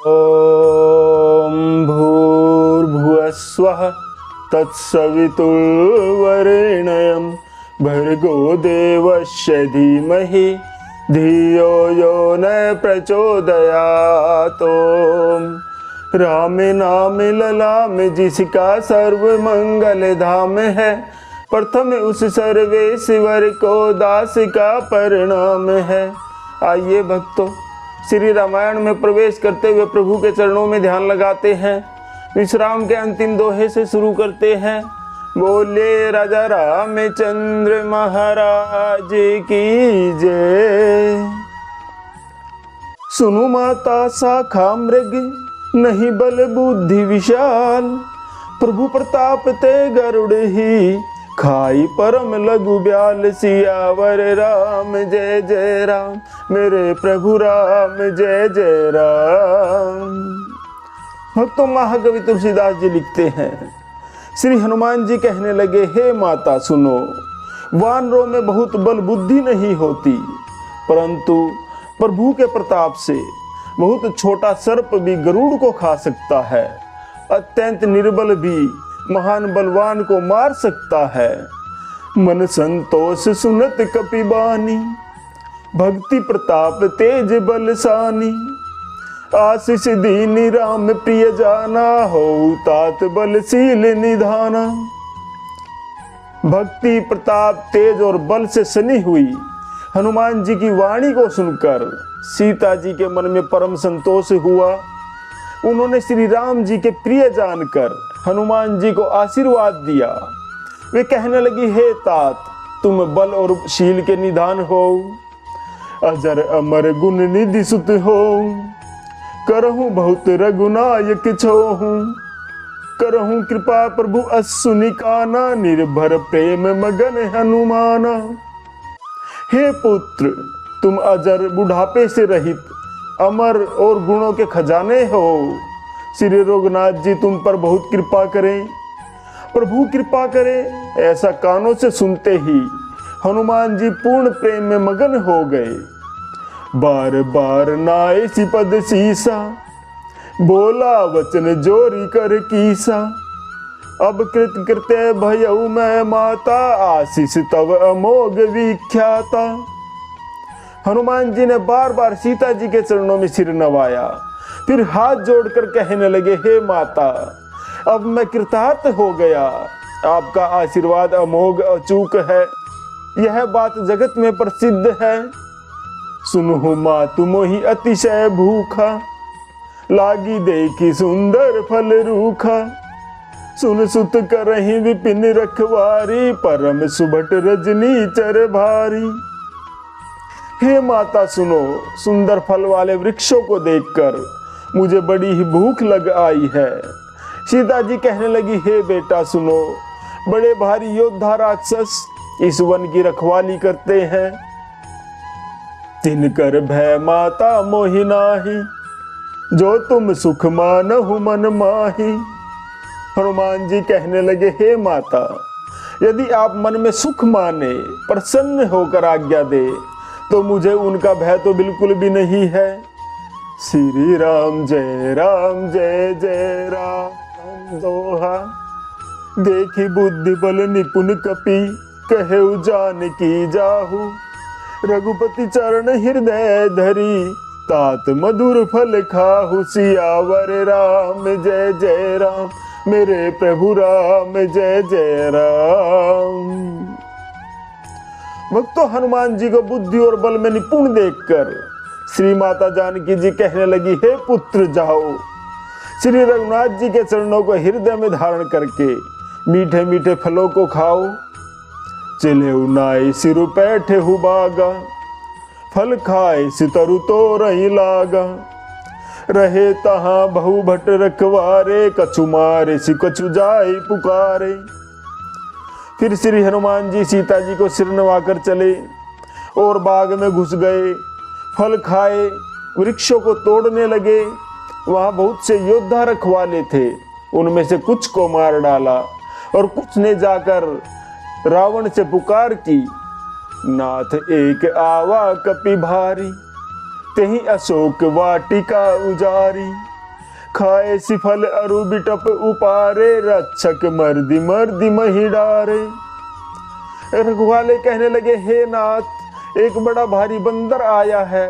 ओम भूर्भुवस्वः तत्सवितुर्वरेण्यं भर्गो देवस्य धीमहि धियो यो न प्रचोदयात्। राम नाम ललाम जिसका सर्व मंगल धाम है, प्रथम उस सर्वेश्वर को दास का परिणाम है। आइए भक्तों, श्री रामायण में प्रवेश करते हुए प्रभु के चरणों में ध्यान लगाते हैं। विश्राम के अंतिम दोहे से शुरू करते हैं। बोले राजा रामचंद्र महाराज की जय। सुनु माता शाखा मृग नहीं बल बुद्धि विशाल, प्रभु प्रताप ते गरुड़ ही खाई परम लघु ब्याल। सियावर राम जय जय राम, मेरे प्रभु राम जय जय राम। भक्तों, महाकवि तुलसीदास जी लिखते हैं, श्री हनुमान जी कहने लगे, हे माता सुनो, वानरों में बहुत बल बुद्धि नहीं होती, परंतु प्रभु के प्रताप से बहुत छोटा सर्प भी गरुड़ को खा सकता है, अत्यंत निर्बल भी महान बलवान को मार सकता है। मन संतोष सुनत कपिबानी, भक्ति प्रताप तेज बलसानी। आशीष दीनी राम प्रिय जाना, हो तात बलशील निधाना। भक्ति प्रताप तेज और बल से सनी हुई हनुमान जी की वाणी को सुनकर सीता जी के मन में परम संतोष हुआ। उन्होंने श्री राम जी के प्रिय जानकर हनुमान जी को आशीर्वाद दिया। वे कहने लगी, हे तात, तुम बल और शील के निधान हो, अजर अमर गुण निधि सुत हो। करहूं बहुत रघुनायक छोहूं, करहूं कृपा प्रभु असुनि काना। निर्भर प्रेम मगन हनुमाना। हे पुत्र, तुम अजर बुढ़ापे से रहित अमर और गुणों के खजाने हो। श्री रघुनाथ जी तुम पर बहुत कृपा करें, प्रभु कृपा करें। ऐसा कानों से सुनते ही हनुमान जी पूर्ण प्रेम में मगन हो गए। बार बार नाए सिपद सीसा, बोला वचन जोरी कर कीसा। अब कृत कृत्य भयऊ मैं माता, आशीष तव अमोघ विख्याता। हनुमान जी ने बार बार सीता जी के चरणों में सिर नवाया, फिर हाथ जोड़कर कहने लगे, हे माता, अब मैं कृतार्थ हो गया। आपका आशीर्वाद अमोघ अचूक है, यह बात जगत में प्रसिद्ध है। सुनहु मातु मोहि अतिशय भूखा, लागी देखी सुंदर फल रूखा। सुन सुत करहि विपिन रखवारी, परम सुभट रजनी चर भारी। हे माता सुनो, सुंदर फल वाले वृक्षों को देखकर मुझे बड़ी ही भूख लग आई है। सीता जी कहने लगी, हे बेटा सुनो, बड़े भारी योद्धा राक्षस इस वन की रखवाली करते हैं। तिनकर भय माता मोहि नाहि, जो तुम सुख मानहु मन माहि। हनुमान जी कहने लगे, हे माता, यदि आप मन में सुख माने, प्रसन्न होकर आज्ञा दे, तो मुझे उनका भय तो बिल्कुल भी नहीं है। श्री राम जय जय राम दोहा। देखी बुद्धि बल निपुण कपि, कहेउ जानकी जाहु। रघुपति चरण हृदय धरी, तात मधुर फल खाहु। सियावर राम जय जय राम, मेरे प्रभु राम जय जय राम। भक्तों, हनुमान जी को बुद्धि और बल में निपुण देखकर श्री माता जानकी जी कहने लगी, हे पुत्र जाओ, श्री रघुनाथ जी के चरणों को हृदय में धारण करके मीठे मीठे फलों को खाओ। चले उनाए सिरु पैठे हु बागा, फल खाए सितरु तो रही लागा। रहे तहां बहु भट रखवारे, कछु मारे सि कछु जाए पुकारे। फिर श्री हनुमान जी सीता जी को सिर नवाकर चले और बाग में घुस गए। फल खाए, वृक्षों को तोड़ने लगे। वहां बहुत से योद्धा रखवाले थे, उनमें से कुछ को मार डाला और कुछ ने जाकर रावण से पुकार की, नाथ एक आवा कपि भारी, तेहि अशोक वाटिका उजारी। खाए सिफल अरु बिटप उपारे, रक्षक मर्दी मर्दी मही डारे। रखवाले कहने लगे, हे नाथ, एक बड़ा भारी बंदर आया है,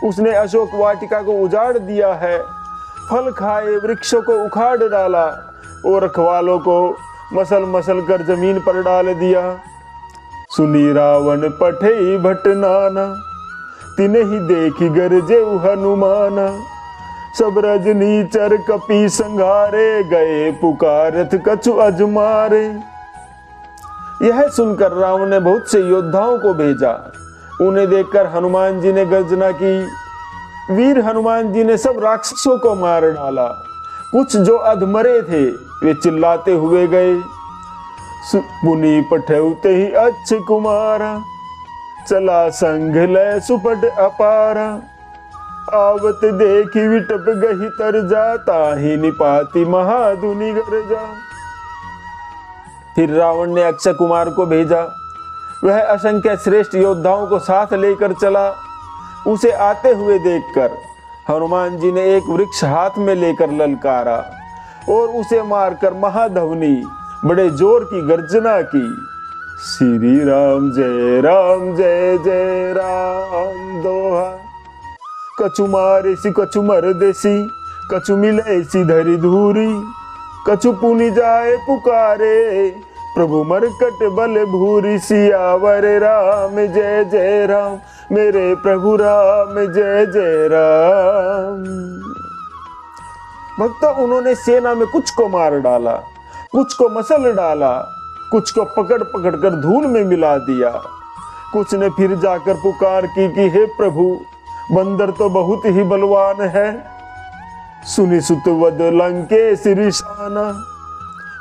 उसने अशोक वाटिका को उजाड़ दिया है, फल खाए वृक्षों को उखाड़ डाला और रखवालों को मसल मसल कर जमीन पर डाल दिया। सुनी रावण पठे भट नाना, तिन्हि ही देखी गरजे हनुमाना। सब रजनीचर कपि संघारे, गए पुकारत कछु अजमारे। यह सुनकर रावण ने बहुत से योद्धाओं को भेजा। उन्हें देखकर हनुमान जी ने गर्जना की। वीर हनुमान जी ने सब राक्षसों को मार डाला। कुछ जो अधमरे थे वे चिल्लाते हुए गए, पुनि पठौते ही अच्छ कुमारा, चला संग लय सुपट अपारा। आवत देखी विटप गही तर जा, ताहि निपाति महाधुनि गरजा। फिर रावण ने अक्षय कुमार को भेजा। वह असंख्य श्रेष्ठ योद्धाओं को साथ लेकर चला। उसे आते हुए देखकर हनुमान जी ने एक वृक्ष हाथ में लेकर ललकारा और उसे मारकर महाध्वनि बड़े जोर की गर्जना की। श्री राम जय जय राम दोहा। कछु मारे सी कछु मर देसी, कछु मिले सी धरी धूरी। कछु पुनि जाए पुकारे, प्रभु मरकट बल भूरी। सियावर राम जय जय राम, मेरे प्रभु राम जय जय राम। भक्तों, उन्होंने सेना में कुछ को मार डाला, कुछ को मसल डाला, कुछ को पकड़ पकड़ कर धूल में मिला दिया। कुछ ने फिर जाकर पुकार की कि हे प्रभु, बंदर तो बहुत ही बलवान है। सुनि सुत वद लंकेश रिशाना,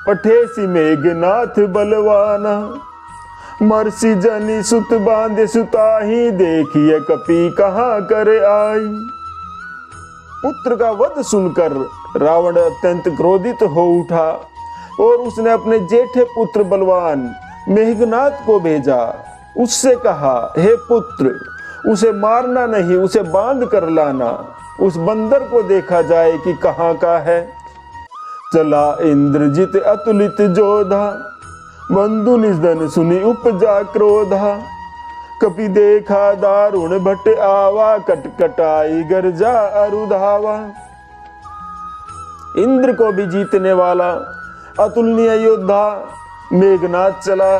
पठेसी मेघनाथ बलवाना। मरसी जनी सुत बांधे सुताही, देखिए कपि कहाँ कर आई। पुत्र का वध सुनकर रावण अत्यंत क्रोधित हो उठा और उसने अपने जेठे पुत्र बलवान मेघनाथ को भेजा। उससे कहा, हे पुत्र, उसे मारना नहीं, उसे बांध कर लाना। उस बंदर को देखा जाए कि कहाँ का है। चला इंद्रजित अतुलित जोधा, बंधु निधन सुनि उपजा क्रोधा। कपि देखा दारुण भट आवा, कटकटाई गर्जा अरुधावा। इंद्र को भी जीतने वाला अतुलनीय योद्धा मेघनाथ चला।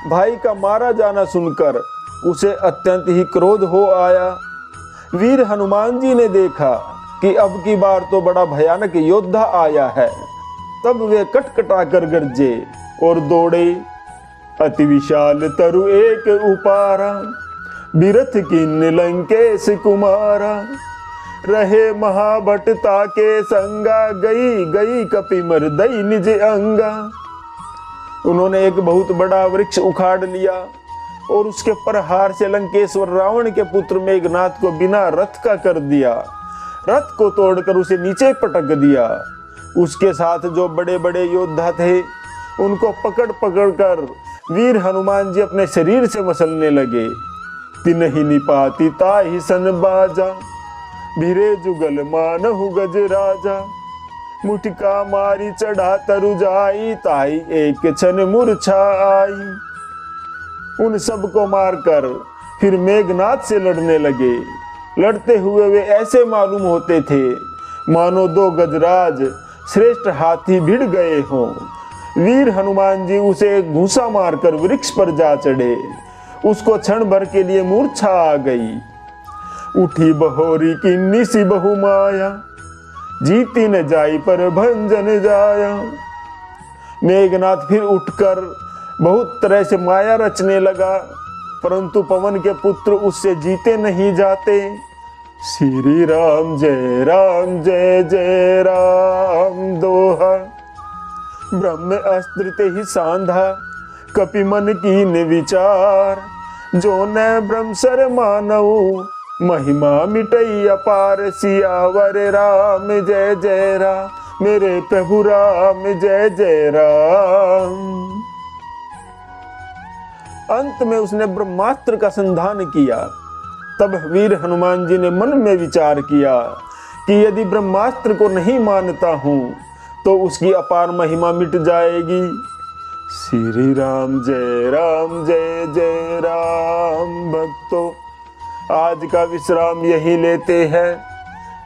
भाई का मारा जाना सुनकर उसे अत्यंत ही क्रोध हो आया। वीर हनुमान जी ने देखा कि अब की बार तो बड़ा भयानक योद्धा आया है। तब वे कटकटा कर गरजे और दौड़े। अति विशाल तरु एक उपारा, बिरथ किन्न लंकेश कुमारा। रहे महाभट ताके संगा, गई गई कपि मर्दई निज अंगा। उन्होंने एक बहुत बड़ा वृक्ष उखाड़ लिया और उसके प्रहार से लंकेश्वर रावण के पुत्र मेघनाथ को बिना रथ का कर दिया। रथ को तोड़कर उसे नीचे पटक दिया। उसके साथ जो बड़े बड़े योद्धा थे उनको पकड़ पकड़ कर वीर हनुमान जी अपने शरीर से मसलने लगे। तिन्हि निपाति ताहि सन बाजा, भिरे जुगल मानहु गज राजा। मुठिका मारी चढ़ा तरु जाई, ताई एक क्षण मूर्छा आई। उन सबको मारकर फिर मेघनाथ से लड़ने लगे। लड़ते हुए वे ऐसे मालूम होते थे मानो दो गजराज श्रेष्ठ हाथी भिड़ गए हों। वीर हनुमान जी उसे घूंसा मारकर वृक्ष पर जा चढ़े। उसको क्षण भर के लिए मूर्छा आ गई। उठी बहोरी किन्नी सी बहु माया, जीती न जाई पर भंजन जाया। मेघनाथ फिर उठकर बहुत तरह से माया रचने लगा, परंतु पवन के पुत्र उससे जीते नहीं जाते। श्री राम जय जय राम दोहा। ब्रह्म अस्त्र ते ही सांधा, कपि मन कीन विचार। जो न ब्रह्म सर मानऊ, महिमा मिटई अपार। सियावर राम जय जय राम, मेरे प्रभु राम जय जय राम। अंत में उसने ब्रह्मास्त्र का संधान किया। तब वीर हनुमान जी ने मन में विचार किया कि यदि ब्रह्मास्त्र को नहीं मानता हूँ तो उसकी अपार महिमा मिट जाएगी। श्री राम जय जय राम। भक्तों, आज का विश्राम यही लेते हैं।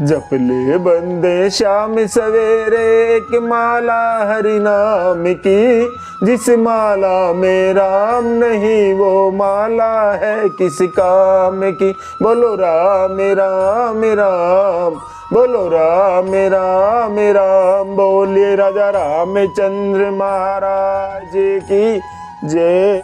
जप ले बंदे शाम सवेरे एक माला हरि नाम की, जिस माला में राम नहीं वो माला है किस काम की। बोलो राम राम राम, बोलो राम राम राम। बोलिए राजा रामचंद्र महाराज की जय।